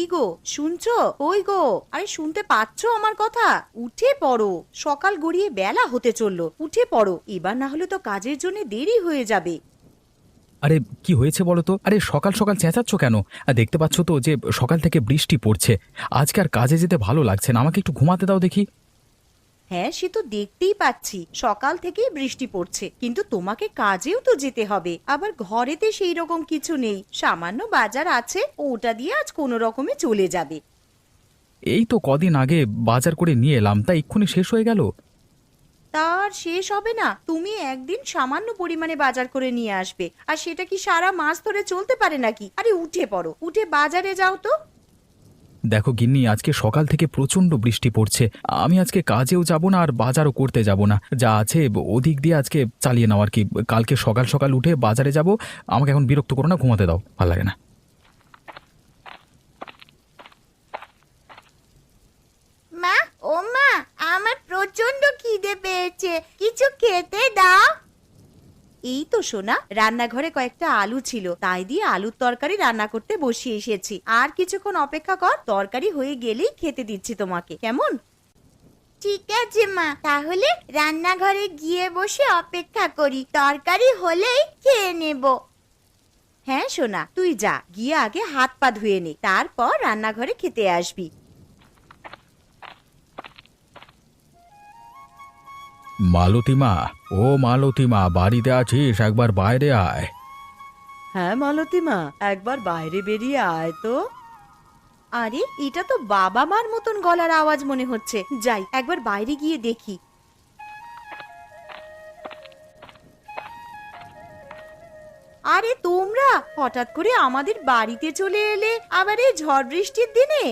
কি গো, শুনছো? ওই গো, আরে শুনতে পাচ্ছো আমার কথা? উঠে পড়ো, সকাল গড়িয়ে বেলা হতে চললো, উঠে পড়ো, এবার না হলে তো কাজের জন্য দেরি হয়ে যাবে। আরে কি হয়েছে বলো তো? আরে সকাল সকাল চেঁচাচ্ছ কেন? দেখতে পাচ্ছ তো যে সকাল থেকে বৃষ্টি পড়ছে। আজকে আর কাজে যেতে ভালো লাগছে না, আমাকে একটু ঘুমাতে দাও দেখি। হ্যাঁ, সে তো দেখতেই পাচ্ছি, সকাল থেকেই বৃষ্টি পড়ছে, কিন্তু তোমাকে কাজেও তো যেতে হবে। আবার ঘরেতে সেই রকম কিছু নেই, সামান্য বাজার আছে, ওটা দিয়ে আজ কোনো রকমে চলে যাবে। এই তো কদিন আগে বাজার করে নিয়ে এলাম, তা এক্ষুনি শেষ হয়ে গেল। তার শেষ হবে না? তুমি একদিন সামান্য পরিমাণে বাজার করে নিয়ে আসবে, আর সেটা কি সারা মাস ধরে চলতে পারে নাকি? আরে উঠে পড়ো, উঠে বাজারে যাও তো। দেখো গিন্নি, আজকে সকাল থেকে প্রচন্ড বৃষ্টি পড়ছে। আমি আজকে কাজেও যাব না আর বাজারও করতে যাব না, যা আছে ওদিক দিয়ে আজকে চালিয়ে নাও আর কি। কালকে সকাল সকাল উঠে বাজারে যাব। আমাকে এখন বিরক্ত করো না, ঘুমাতে দাও, ভালো লাগে না। মা, ও মা, আমার প্রচন্ড খিদে পেয়েছে, কিছু খেতে দাও। এই তো সোনা, রান্নাঘরে কয়েকটা আলু ছিল, তাই দিয়ে আলুর তরকারি রান্না করতে বসিয়ে এসেছি। আর কিছুক্ষণ অপেক্ষা কর, তরকারি হয়ে গেলেই খেতে দিচ্ছি তোমাকে, কেমন? ঠিক আছে মা, তাহলে রান্নাঘরে গিয়ে বসে অপেক্ষা করি, তরকারি হলেই খেয়ে নেব। হ্যাঁ সোনা, তুই যা, গিয়ে আগে হাত পা ধুয়ে নে, তারপর রান্নাঘরে খেতে আসবি। মালতীমা, ও মালতীমা, বাড়িতে আছিস? একবার বাইরে আয়। হ্যাঁ মালতী মা, একবার বাইরে বেরিয়ে আয় তো। আরে এটা তো বাবা মার মতন গলার আওয়াজ মনে হচ্ছে, যাই একবার বাইরে গিয়ে দেখি। আরে তোমরা হঠাৎ করে আমাদের বাড়িতে চলে এলে, আবার এই ঝড় বৃষ্টির দিনে?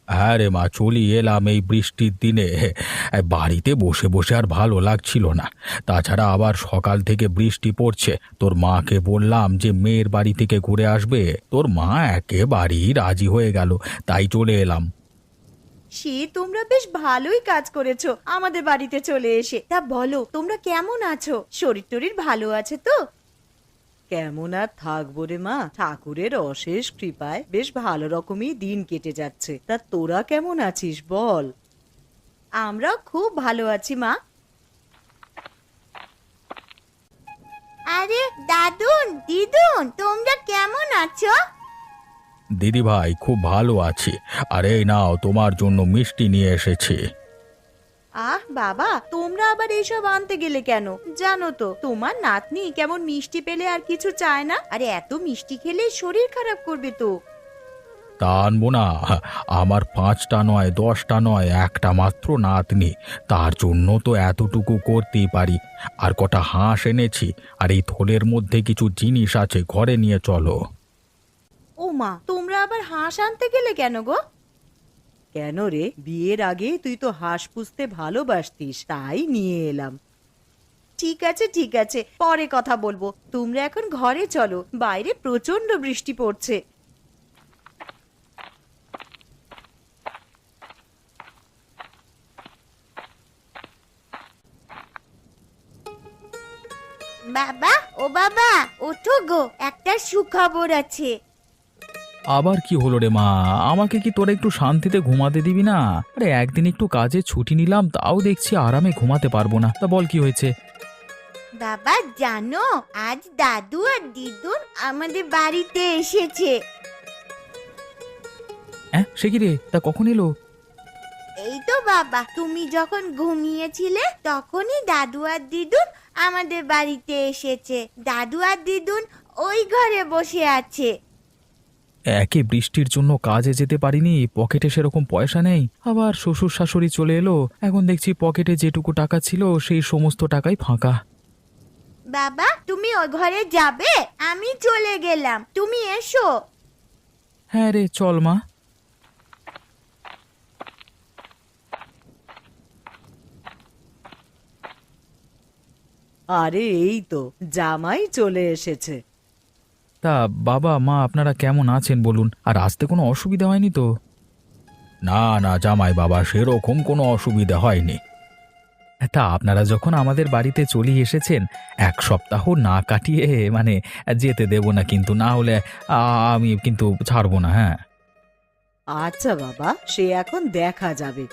হ্যাঁ রে মা, চলি এলাম এই বৃষ্টির দিনে। বাড়িতে বসে বসে আর ভালো লাগছিল না। তাছাড়া আবার সকাল থেকে বৃষ্টি পড়ছে। তোর মাকে বললাম যে মেয়ের বাড়ি থেকে ঘুরে আসবে, তোর মা একেবারেই রাজি হয়ে গেল, তাই চলে এলাম। সে তোমরা বেশ ভালোই কাজ করেছো আমাদের বাড়িতে চলে এসে। তা বলো, তোমরা কেমন আছো? শরীর টরীর ভালো আছে তো? কেমন আর থাকবো রে মা, ঠাকুরের অশেষ কৃপায় বেশ ভালো রকমই দিন কেটে যাচ্ছে। তা তোরা কেমন আছিস বল? আমরাও খুব ভালো আছি মা। আরে দাদুন, দিদুন, তোমরা কেমন আছো? দিদি ভাই, খুব ভালো আছি। আর এই নাও, তোমার জন্য মিষ্টি নিয়ে এসেছি। আহ বাবা, তোমরা আবার এইসব আনতে গেলে কেন? জানো তো তোমার নাতনি কেমন মিষ্টি পেলে আর কিছু চায় না, আরে এত মিষ্টি খেলে শরীর খারাপ করবে তো। তা আনবো না? আমার 5টা নয়, 10টা নয়, একটা মাত্র নাতনি, তার জন্য তো এতটুকু করতেই পারি। আর কটা হাঁস এনেছি, আর এই থলের মধ্যে কিছু জিনিস আছে, ঘরে নিয়ে চলো। ও মা, তোমরা আবার হাঁস আনতে গেলে কেন গো? কেন রে, বিয়ের আগে তুই তো হাঁস পুষতে ভালোবাসতিস, তাই নিয়ে এলাম। ঠিক আছে ঠিক আছে, পরে কথা বলবো, তোমরা এখন ঘরে চলো, বাইরে প্রচন্ড বৃষ্টি পড়ছে। বাবা, ও বাবা, ওঠো গো, একটা সুখবর আছে। আবার কি হলো রে মা? আমাকে কি তোরা একটু শান্তিতে ঘুমাতে দিবি না? আরে একদিন একটু কাজে ছুটি নিলাম, তাও দেখছি আরামে ঘুমাতে পারবো না। তা বল কি হয়েছে? বাবা জানো, আজ দাদু আর দিদুন আমাদের বাড়িতে এসেছে। হ্যাঁ, সে কি রে? তা কখন এলো? এই তো বাবা, তুমি যখন ঘুমিয়েছিলে তখনই দাদু আর দিদুন আমাদের বাড়িতে এসেছে। দাদু আর দিদুন ওই ঘরে বসে আছে। একে বৃষ্টির জন্য কাজে যেতে পারিনি, পকেটে সেরকম পয়সা নেই, আবার শ্বশুর শাশুড়ি চলে এলো, এখন দেখছি পকেটে যেটুকু টাকা ছিল সেই সমস্ত টাকাই ফাঁকা। বাবা তুমি ওই ঘরে যাবে? আমি চলে গেলাম, তুমি এসো। হ্যাঁ রে, চল মা। আরে এই তো জামাই চলে এসেছে। তা বাবা মা আপনারা কেমন আছেন বলুন? আর আসতে কোনো অসুবিধা হয়নি তো? না না জামাই বাবা, সেরকম কোনো অসুবিধা হয়নি। তা আপনারা যখন আমাদের বাড়িতে চলে এসেছেন, 1 সপ্তাহ না কাটিয়ে যেতে দেব না, কিন্তু না হলে আমি কিন্তু ছাড়বো না। হ্যাঁ, আচ্ছা বাবা, সে এখন দেখা যাবে।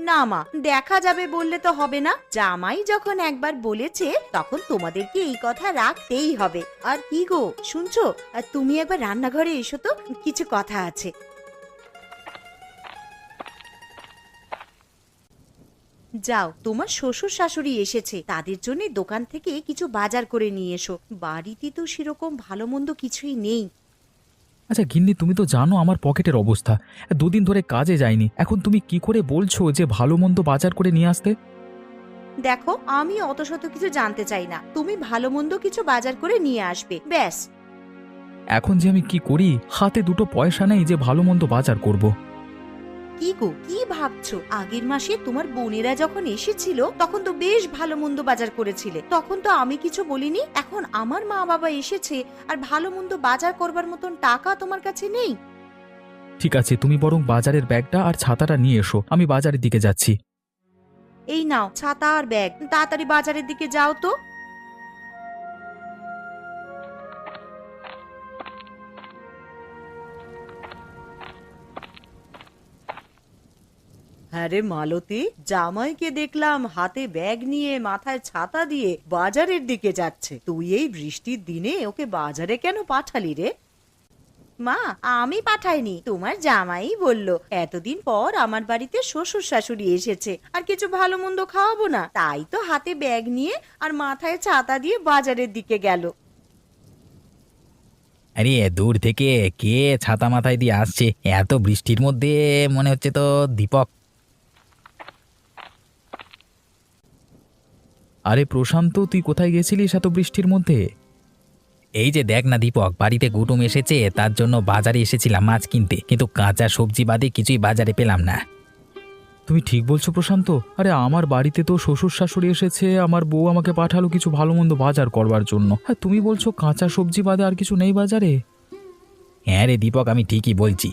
না মা, দেখা যাবে বললে তো হবে না। জামাই যখন একবার বলেছে তখন তোমাদেরকে এই কথা রাখতেই হবে। আর কি গো শুনছো, আর তুমি একবার রান্নাঘরে এসো তো, কিছু কথা আছে। যাও, তোমার শ্বশুর শাশুড়ি এসেছে, তাদের জন্য দোকান থেকে কিছু বাজার করে নিয়ে এসো। বাড়িতে তো সেরকম ভালো মন্দ কিছুই নেই। আচ্ছা গিন্নি, তুমি তো জানো আমার পকেটের অবস্থা। দুদিন ধরে কাজে যাইনি, এখন তুমি কি করে বলছো যে ভালো মন্দ বাজার করে নিয়ে আসতে? দেখো, আমি অত শত কিছু জানতে চাই না, তুমি ভালো মন্দ কিছু বাজার করে নিয়ে আসবে, ব্যাস। এখন যে আমি কি করি, হাতে দুটো পয়সা নেই যে ভালো মন্দ বাজার করব। কি গো, কি ভাবছো? আগের মাসে তোমার বোনেরা যখন এসেছিল তখন তো বেশ ভালো মন্দ বাজার করেছিলে, তখন তো আমি কিছু বলিনি। এখন আমার মা বাবা এসেছে আর ভালো মন্দ বাজার করবার মতন টাকা তোমার কাছে নেই। ঠিক আছে, তুমি বরং বাজারের ব্যাগটা আর ছাতাটা নিয়ে এসো, আমি বাজারের দিকে যাচ্ছি। এই নাও ছাতা আর ব্যাগ, তাড়াতাড়ি বাজারের দিকে যাও তো। হ্যাঁ রে মালতী, জামাইকে দেখলাম হাতে ব্যাগ নিয়ে মাথায় ছাতা দিয়ে বাজারের দিকে যাচ্ছে। তুই এই বৃষ্টির দিনে ওকে বাজারে কেন পাঠালি রে? মা, আমি পাঠাইনি, তোমার জামাই বলল এতদিন পর আমার বাড়িতে শ্বশুর শাশুড়ি এসেছে, আর কিছু ভালো মন্দ খাওয়াবো না, তাই তো হাতে ব্যাগ নিয়ে আর মাথায় ছাতা দিয়ে বাজারের দিকে গেল। আরে দূর থেকে কে ছাতা মাথায় দিয়ে আসছে এত বৃষ্টির মধ্যে? মনে হচ্ছে তো দীপক। আরে প্রশান্ত, তুই কোথায় গেছিলিস এত বৃষ্টির মধ্যে? এই যে দেখ না দীপক, বাড়িতে কুটুম এসেছে, তার জন্য বাজারে এসেছিলাম মাছ কিনতে, কিন্তু কাঁচা সবজি বাদে কিছুই বাজারে পেলাম না। তুমি ঠিক বলছো প্রশান্ত। আরে আমার বাড়িতে তো শ্বশুর শাশুড়ি এসেছে, আমার বউ আমাকে পাঠালো কিছু ভালো মন্দ বাজার করবার জন্য। হ্যাঁ, তুমি বলছো কাঁচা সবজি বাদে আর কিছু নেই বাজারে? হ্যাঁ রে দীপক, আমি ঠিকই বলছি।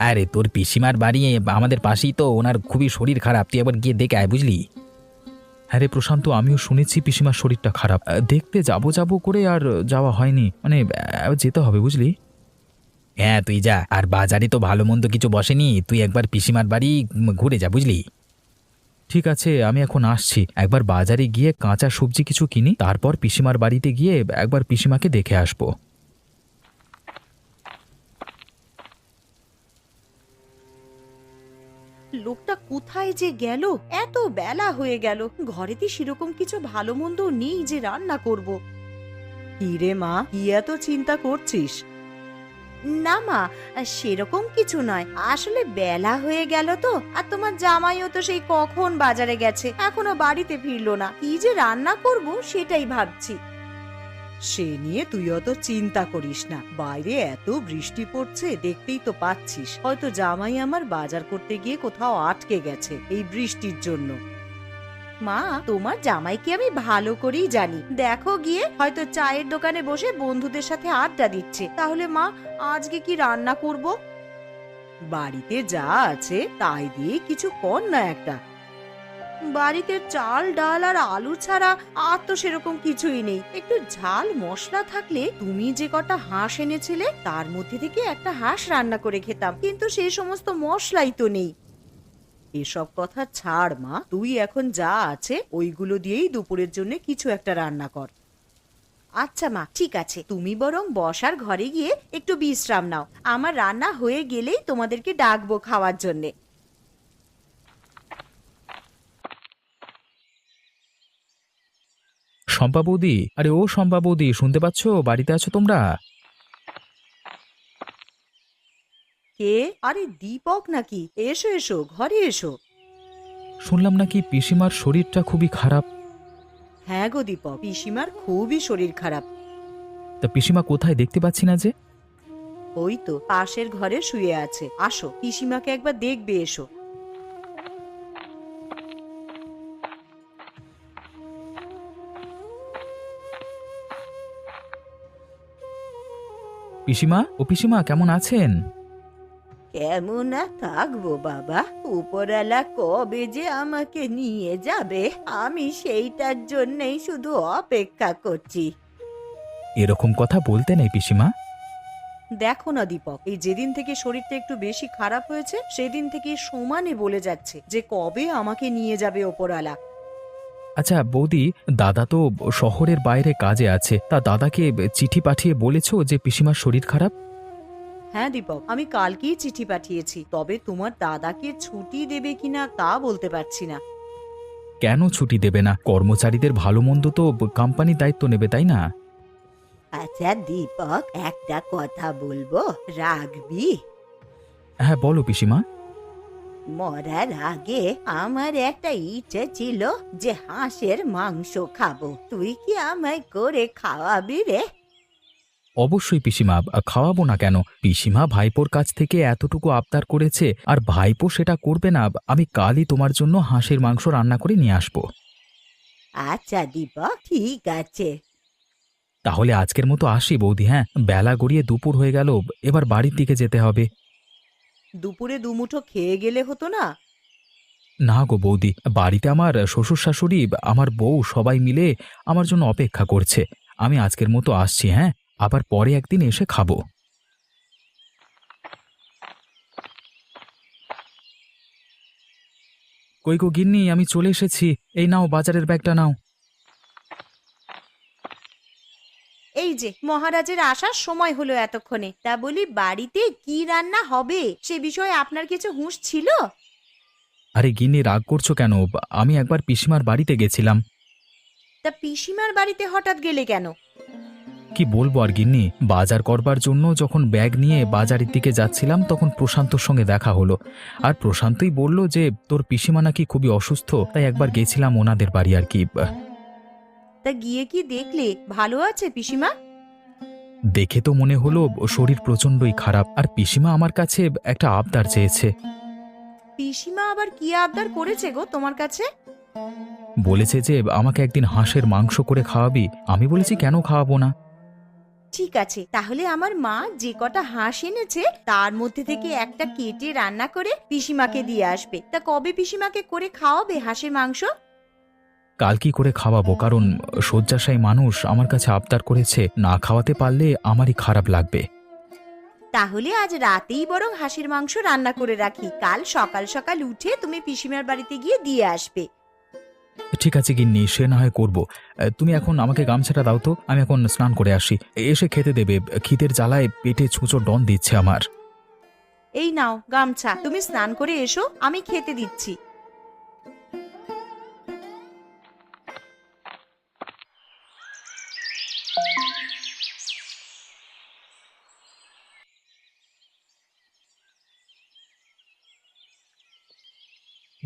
আরে তোর পিসিমার বাড়ি আমাদের পাশেই তো, ওনার খুবই শরীর খারাপ, তুই একবার গিয়ে দেখে আয়, বুঝলি? হ্যাঁ রে প্রশান্ত, আমিও শুনেছি পিসিমার শরীরটা খারাপ। দেখতে যাবো যাবো করে আর যাওয়া হয়নি, মানে যেতে হবে বুঝলি। হ্যাঁ তুই যা, আর বাজারে তো ভালো মন্দ কিছু বসেনি, তুই একবার পিসিমার বাড়ি ঘুরে যা, বুঝলি? ঠিক আছে, আমি এখন আসছি। একবার বাজারে গিয়ে কাঁচা সবজি কিছু কিনি, তারপর পিসিমার বাড়িতে গিয়ে একবার পিসিমাকে দেখে আসবো। লোকটা কোথায় যে গেল? এত বেলা হয়ে গেল, ঘরেতে সেরকম কিছু ভালো মন্দ নেই যে রান্না করব। কি রে মা, কি এত চিন্তা করছিস? না মা, সেরকম কিছু নয়, আসলে বেলা হয়ে গেল তো, আর তোমার জামাইও তো সেই কখন বাজারে গেছে, এখনো বাড়িতে ফিরলো না। কি যে রান্না করব সেটাই ভাবছি। সে নিয়ে তুই অত চিন্তা করিস না, বাইরে এত বৃষ্টি পড়ছে দেখতেই তো পাচ্ছিস, হয়তো জামাই আমার বাজার করতে গিয়ে কোথাও আটকে গেছে এই বৃষ্টির জন্য। মা, তোমার জামাইকে আমি ভালো করেই জানি, দেখো গিয়ে হয়তো চায়ের দোকানে বসে বন্ধুদের সাথে আড্ডা দিচ্ছে। তাহলে মা, আজকে কি রান্না করব? বাড়িতে যা আছে তাই দিয়ে কিছু কর না একটা। বাড়িতে চাল ডাল আর আলু ছাড়া আর তো সেরকম কিছুই নেই। একটু ঝাল মশলা থাকলে, তুমি যে কটা হাঁস এনেছিলে তার মধ্যে থেকে একটা হাঁস রান্না করে খেতাম, কিন্তু সেই সমস্ত মশলাই তো নেই। এসব কথা ছাড় মা, তুই এখন যা আছে ওইগুলো দিয়েই দুপুরের জন্য কিছু একটা রান্না কর। আচ্ছা মা, ঠিক আছে, তুমি বরং বসার ঘরে গিয়ে একটু বিশ্রাম নাও, আমার রান্না হয়ে গেলেই তোমাদেরকে ডাকবো খাওয়ার জন্যে। শম্পা বৌদি, আরে ও শম্পা বৌদি, শুনতে পাচ্ছ? বাড়িতে আছো তোমরা? কে? আরে দীপক নাকি? এসো এসো, ঘরে এসো। শুনলাম নাকি পিসিমার শরীরটা খুবই খারাপ। হ্যাঁ গো দীপক, পিসিমার খুবই শরীর খারাপ। তা পিসিমা কোথায়, দেখতে পাচ্ছি না যে? ওই তো পাশের ঘরে শুয়ে আছে, আসো পিসিমাকে একবার দেখবে এসো। পিসিমা, ও পিসিমা, কেমন আছেন? কেমন আর থাকবো বাবা, উপরওয়ালা কবে যে আমাকে নিয়ে যাবে আমি সেইটার জন্যই শুধু অপেক্ষা করছি। এরকম কথা বলতে নেই পিসিমা। দেখো না দীপক, এই যেদিন থেকে শরীরটা একটু বেশি খারাপ হয়েছে সেদিন থেকে সমানে বলে যাচ্ছে যে কবে আমাকে নিয়ে যাবে ওপরওয়ালা। আচ্ছা বৌদি, দাদা তো শহরের বাইরে কাজে আছে, তা দাদাকে চিঠি পাঠিয়ে বলেছো যে পিসিমার শরীর খারাপ? হ্যাঁ দীপক, আমি কালকেই চিঠি পাঠিয়েছি, তবে তোমার দাদাকে ছুটি দেবে কিনা তা বলতে পারছি না। কেন ছুটি দেবে না? কর্মচারীদের ভালো মন্দ তো কোম্পানি দায়িত্ব নেবে, তাই না? আচ্ছা দীপক, একটা কথা বলবো, রাখবি? হ্যাঁ বলো পিসিমা। মরার আগে আমার একটা ইচ্ছে ছিল যে হাঁসের মাংস খাবো, তুই কি আমায় করে খাওয়াবি রে? অবশ্যই পিসিমা, খাওয়াবো না কেন? পিসিমা ভাইপোর কাছ থেকে এতটুকু আবদার করেছে, আর ভাইপো সেটা করবে না? আমি কালই তোমার জন্য হাঁসের মাংস রান্না করে নিয়ে আসবো। আচ্ছা দীপক, ঠিক আছে। তাহলে আজকের মতো আসি বৌদি। হ্যাঁ, বেলা গড়িয়ে দুপুর হয়ে গেল, এবার বাড়ির দিকে যেতে হবে। দুপুরে দুমুঠো খেয়ে গেলে হতো না? না গো বৌদি, বাড়িতে আমার শ্বশুর শাশুড়ি, আমার বউ সবাই মিলে আমার জন্য অপেক্ষা করছে। আমি আজকের মতো আসছি। হ্যাঁ, আবার পরে একদিন এসে খাবো। কই গো গিন্নি, আমি চলে এসেছি। এই নাও বাজারের ব্যাগটা নাও। এই যে মহারাজের আসার সময় হলো এতক্ষণে, তা বলি বাড়িতে কি রান্না হবে সে বিষয়ে আপনার কিছু হুঁশ ছিল? আরে গিন্নি, রাগ করছো কেন? আমি একবার পিসিমার বাড়িতে গেছিলাম। তা পিসিমার বাড়িতে হঠাৎ গেলে কেন? কি বলবো আর গিন্নি, বাজার করবার জন্য যখন ব্যাগ নিয়ে বাজারের দিকে যাচ্ছিলাম তখন প্রশান্তর সঙ্গে দেখা হলো। আর প্রশান্তই বলল যে তোর পিসিমা নাকি খুবই অসুস্থ, তাই একবার গেছিলাম ওনাদের বাড়ি আর কি। তা গিয়ে কি দেখলে ভালো আছে পিসিমা? দেখে তো মনে হলো শরীর প্রচণ্ডই খারাপ, আর পিসিমা আমার কাছে একটা আবদার চেয়েছে। পিসিমা আবার কি আবদার করেছে গো তোমার কাছে? বলেছে যে আমাকে একদিন হাঁসের মাংস করে খাওয়াবি। আমি বলেছি কেন খাওয়াবো না। ঠিক আছে, তাহলে আমার মা যে কটা হাঁস এনেছে তার মধ্যে থেকে একটা কেটে রান্না করে পিসিমাকে দিয়ে আসবে। তা কবে পিসিমাকে করে খাওয়াবে হাঁসের মাংস? কাল কি করে খাওয়াবো, কারণ শয্যাশায়ী মানুষ আমার কাছে আবদার করেছে, না খাওয়াতে পারলে আমারই খারাপ লাগবে। তাহলে আজ রাতেই বরং হাঁসের মাংস রান্না করে রাখি, কাল সকাল সকাল উঠে তুমি পিসিমার বাড়িতে গিয়ে দিয়ে আসবে। ঠিক আছে গিন্নি, সে না হয় করবো। তুমি এখন আমাকে গামছাটা দাও তো, আমি এখন স্নান করে আসি। এসে খেতে দেবে, খিদের জ্বালায় পেটে ছুঁচো ডন দিচ্ছে আমার। এই নাও গামছা, তুমি স্নান করে এসো, আমি খেতে দিচ্ছি।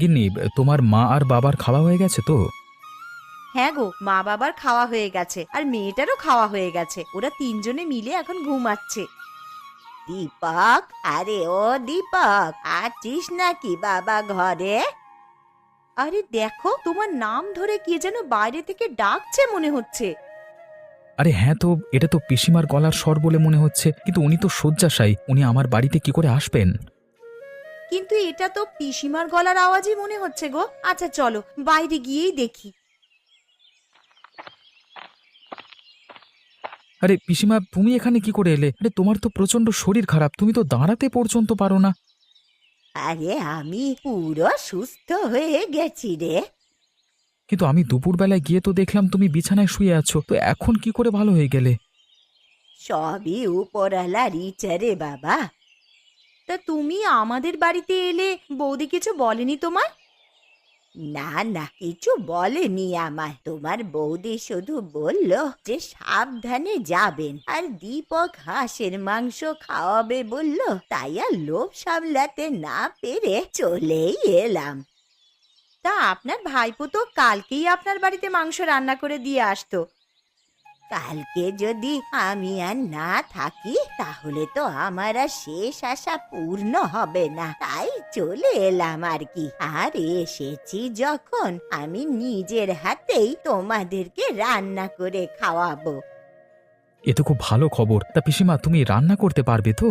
গিন্নি, তোমার মা আর বাবার খাওয়া হয়ে গেছে তো? হ্যাঁ গো, মা বাবার খাওয়া হয়ে গেছে, আর মেয়েটারও খাওয়া হয়ে গেছে। ওরা তিনজনে মিলে এখন ঘুমাচ্ছে। দীপক, আরে ও দীপক, আছিস নাকি বাবা ঘরে? আরে দেখো, তোমার নাম ধরে কে যেন বাইরে থেকে ডাকছে মনে হচ্ছে। আরে হ্যাঁ, তো এটা তো পিসিমার গলার স্বর বলে মনে হচ্ছে, কিন্তু উনি তো শয্যাশায়ী, উনি আমার বাড়িতে কি করে আসবেন? কিন্তু এটা তো পিসিমার গলার আওয়াজই মনে হচ্ছে গো। আচ্ছা চলো বাইরে গিয়েই দেখি। আরে পিসিমা, তুমি এখানে কি করে এলে? আরে তোমার তো প্রচন্ড শরীর খারাপ, তুমি তো দাঁড়াতে পর্যন্ত পারো না। আরে আমি পুরো সুস্থ হয়ে গেছি রে। কিন্তু আমি দুপুরবেলায় গিয়ে তো দেখলাম তুমি বিছানায় শুয়ে আছো, তো এখন কি করে ভালো হয়ে গেলে? সবই উপরওয়ালার ইচ্ছা রে বাবা। তা তুমি আমাদের বাড়িতে এলে বৌদি কিছু বলেনি তোমায়? না না, কিছু বলেনি আমায়। তোমার বৌদি শুধু বলল যে সাবধানে যাবেন, আর দীপক হাঁসের মাংস খাওয়াবে বলল, তাই আর লোভ সামলাতে না পেরে চলেই এলাম। তা আপনার ভাইপো তো কালকেই আপনার বাড়িতে মাংস রান্না করে দিয়ে আসতো। কালকে যদি আমি আর না থাকি তাহলে তো আমার আর শেষ আশা পূর্ণ হবে না, তাই চলে এলাম আর কি। আর এসেছি যখন, আমি নিজের হাতেই তোমাদেরকে রান্না করে খাওয়াবো। এ তো খুব ভালো খবর। তা পিসিমা, তুমি রান্না করতে পারবে তো?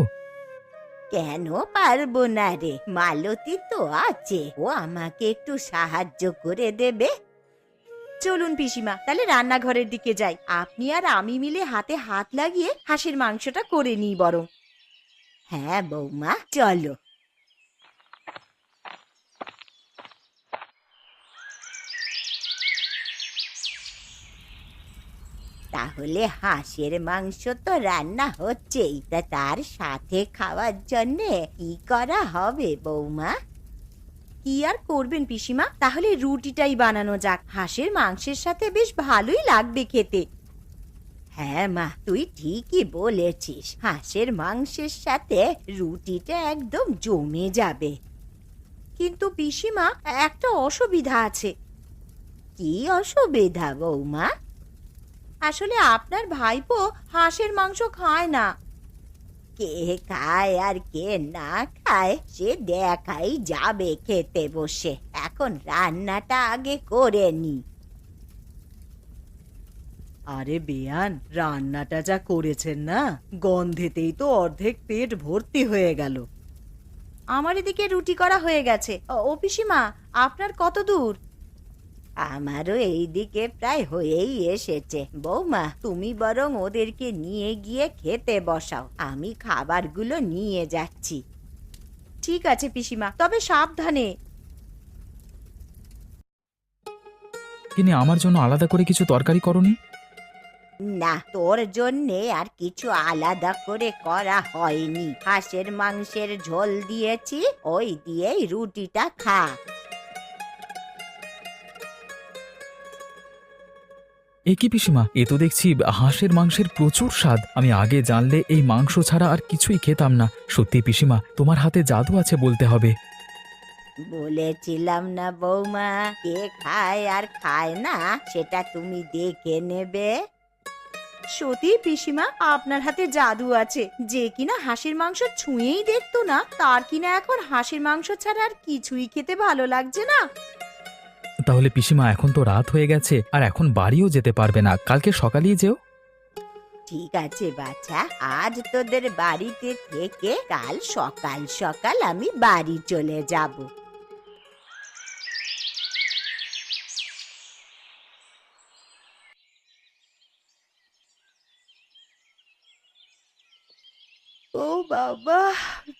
কেন পারবো না রে, মালতী তো আছে, ও আমাকে একটু সাহায্য করে দেবে। চলুন পিসিমা, তাহলে রান্নাঘরের দিকে যাই। আপনি আর আমি মিলে হাতে হাত লাগিয়ে হাঁসের মাংসটা করে নিই বরং। হ্যাঁ বৌমা, চলো। তাহলে হাঁসের মাংস তো রান্না হচ্ছেই, তা তার সাথে খাওয়ার জন্যে কি করা হবে বৌমা? কি আর করবেন পিসিমা, তাহলে রুটিটাই বানানো যাক। হাঁসের মাংসের সাথে বেশ ভালোই লাগবে খেতে। হ্যাঁ মা, তুই ঠিকই বলেছিস, হাঁসের মাংসের সাথে রুটিটা একদম জমে যাবে। কিন্তু পিসিমা, একটা অসুবিধা আছে। কি অসুবিধা বৌমা? আসলে আপনার ভাইপো হাঁসের মাংস খায় না। কে খায় আর কে না খায় সে দেখাই যাবে খেতে বসে। এখন রান্নাটা আগে করে নি। আরে বেয়ান, রান্নাটা যা করেছেন না, গন্ধেতেই তো অর্ধেক পেট ভর্তি হয়ে গেল। আমার এদিকে রুটি করা হয়ে গেছে। ও পিসিমা, আপনার কত দূর? আমারও এইদিকে প্রায় হয়েই এসেছে। বৌমা, তুমি বরং ওদেরকে নিয়ে গিয়ে খেতে বসাও, আমি খাবারগুলো নিয়ে যাচ্ছি। ঠিক আছে পিসিমা, তবে সাবধানে। কিন্তু আমার জন্য আলাদা করে কিছু তরকারি করনি? না, তোর জন্যে আর কিছু আলাদা করে করা হয়নি। হাঁসের মাংসের ঝোল দিয়েছি, ওই দিয়েই রুটিটা খা। এ কি পিসিমা, এ তো দেখছি হাঁসের মাংসের প্রচুর স্বাদ। আমি আগে জানলে এই মাংস ছাড়া আর কিছুই খেতাম না। সত্যি পিসিমা, তোমার হাতে জাদু আছে বলতে হবে। বলেছিলাম না বৌমা, কে খায় আর খায় না সেটা তুমি দেখে নেবে। সত্যি পিসিমা, আপনার হাতে জাদু আছে। যে কিনা হাঁসের মাংস ছুঁয়েই দেখতো না, তার কিনা এখন হাঁসের মাংস ছাড়া আর কিছুই খেতে ভালো লাগছে না। তাহলে পিসিমা, এখন তো রাত হয়ে গেছে, আর এখন বাড়িও যেতে পারবে না, কালকে সকালেই যেও। ঠিক আছে বাছা, আজ তোদের বাড়িতে থেকে কাল সকাল সকাল আমি বাড়ি চলে যাব। ও বাবা,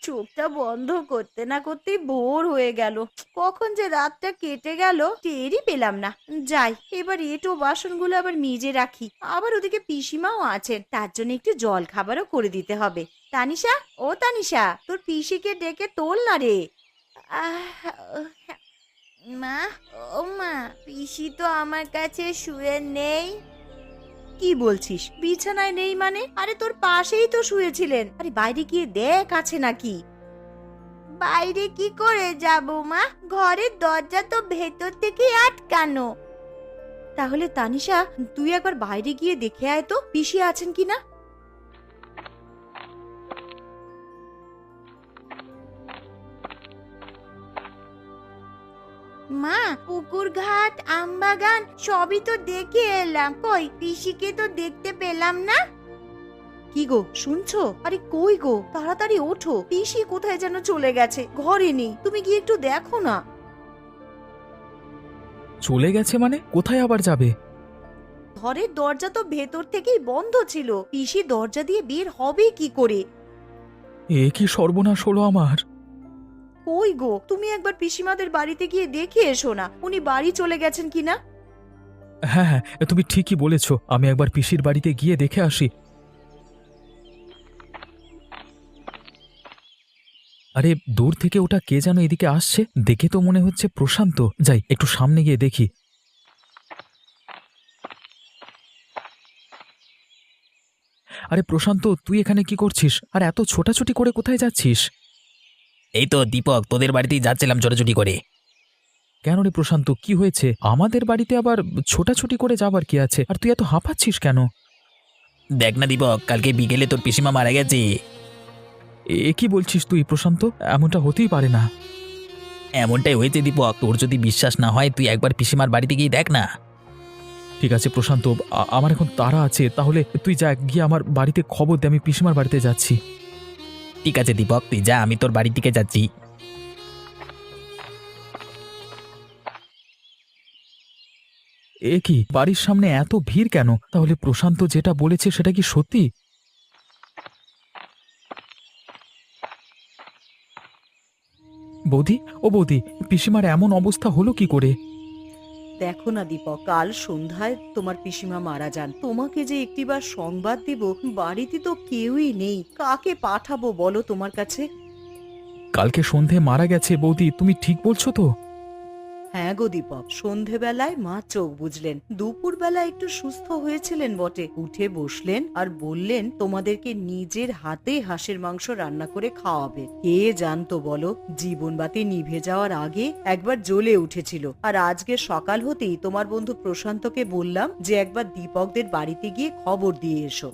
চোখটা বন্ধ করতে না করতেই ভোর হয়ে গেল। কখন যে রাতটা কেটে গেল টেরই পেলাম না। যাই, এবার এঁটো বাসনগুলো আবার মেজে রাখি। আবার ওদিকে পিসিমাও আছেন, তার জন্য একটু জল খাবারও করে দিতে হবে। তানিশা, ও তানিশা, তোর পিসিকে ডেকে তোল না রে। মা, ও মা, পিসি তো আমার কাছে শুয়ে নেই। কি বলছিস? বিছানায় নেই মানে? আরে তোর পাশেই তো শুয়েছিলেন। আরে বাইরে গিয়ে দেখ আছে নাকি। বাইরে কি করে যাব মা? ঘরের দরজা তো ভেতর থেকে আটকানো। তাহলে তানিশা, তুই একবার বাইরে গিয়ে দেখে আয় তো পিসি আছেন কিনা। মা, পুকুর ঘাট, আমবাগান সবই তো দেখে এলাম, কই পিসিকে তো দেখতে পেলাম না। কি গো, শুনছো? আরে কই গো, তাড়াতাড়ি ওঠো, পিসি কোথায় যেন চলে গেছে, ঘরে নেই। তুমি গিয়ে একটু দেখো না। চলে গেছে মানে? কোথায় আবার যাবে? ঘরের দরজা তো ভেতর থেকেই বন্ধ ছিল, পিসি দরজা দিয়ে বের হবে কি করে? এ কি সর্বনাশ হলো আমার! কই গো, তুমি একবার পিসিমাদের বাড়িতে গিয়ে দেখে এসো না, উনি বাড়ি চলে গেছেন কিনা। হ্যাঁ হ্যাঁ, তুমি ঠিকই বলেছ, আমি একবার পিসির বাড়িতে গিয়ে দেখে আসি। আরে দূর থেকে ওটা কে যেন এদিকে আসছে, দেখে তো মনে হচ্ছে প্রশান্ত। যাই, একটু সামনে গিয়ে দেখি। আরে প্রশান্ত, তুই এখানে কি করছিস? আর এত ছোটাছুটি করে কোথায় যাচ্ছিস? এই তো দীপক, তোদের বাড়িতেই যাচ্ছিলাম ছোটাছুটি করে। কেন রে প্রশান্ত, কি হয়েছে? আমাদের বাড়িতে আবার ছোটাছুটি করে যাবার কি আছে? আর তুই এত হাঁপাচ্ছিস কেন? দেখ না দীপক, কালকে বিকেলে তোর পিসিমা মারা গেছে। এ কি বলছিস তুই প্রশান্ত? এমনটা হতেই পারে না। এমনটাই হয়েছে দীপক, তোর যদি বিশ্বাস না হয় তুই একবার পিসিমার বাড়িতে গিয়ে দেখ না। ঠিক আছে প্রশান্ত, আমার এখন তাড়া আছে, তাহলে তুই যা, গিয়ে আমার বাড়িতে খবর দে, আমি পিসিমার বাড়িতে যাচ্ছি। ঠিক আছে দীপক, তুই যা, আমি তোর বাড়ির দিকে যাচ্ছি। এ কি, বাড়ির সামনে এত ভিড় কেন? তাহলে প্রশান্ত যেটা বলেছে সেটা কি সত্যি? বৌদি, ও বৌদি, পিসিমার এমন অবস্থা হলো কি করে? দেখো না দীপক, কাল সন্ধ্যায় তোমার পিসিমা মারা যান। তোমাকে যে একটিবার সংবাদ দিব, বাড়িতে তো কেউই নেই, কাকে পাঠাবো বলো তোমার কাছে? কালকে সন্ধে মারা গেছে বৌদি, তুমি ঠিক বলছো তো? হ্যাঁ গো দীপক, সন্ধেবেলায় মা চোখ বুঝলেন। দুপুরবেলা একটু সুস্থ হয়েছিলেন বটে, উঠে বসলেন আর বললেন তোমাদেরকে নিজের হাতে হাঁসের মাংস রান্না করে খাওয়াবে। কে জানতো বলো, জীবনবাতি নিভে যাওয়ার আগে একবার জ্বলে উঠেছিল। আর আজকে সকাল হতেই তোমার বন্ধু প্রশান্তকে বললাম যে একবার দীপকদের বাড়িতে গিয়ে খবর দিয়ে এসো।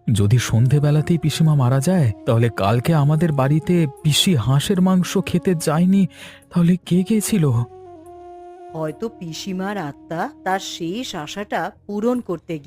যদি সন্ধেবেলাতেই পিসিমা মারা যায়, তাহলে কালকে আমাদের বাড়িতে পিসি হাঁসের মাংস খেতে যায়নি, তাহলে কে গেছিল? হয়তো পিসিমার আত্মা তার শেষ আশাটা পূরণ করতে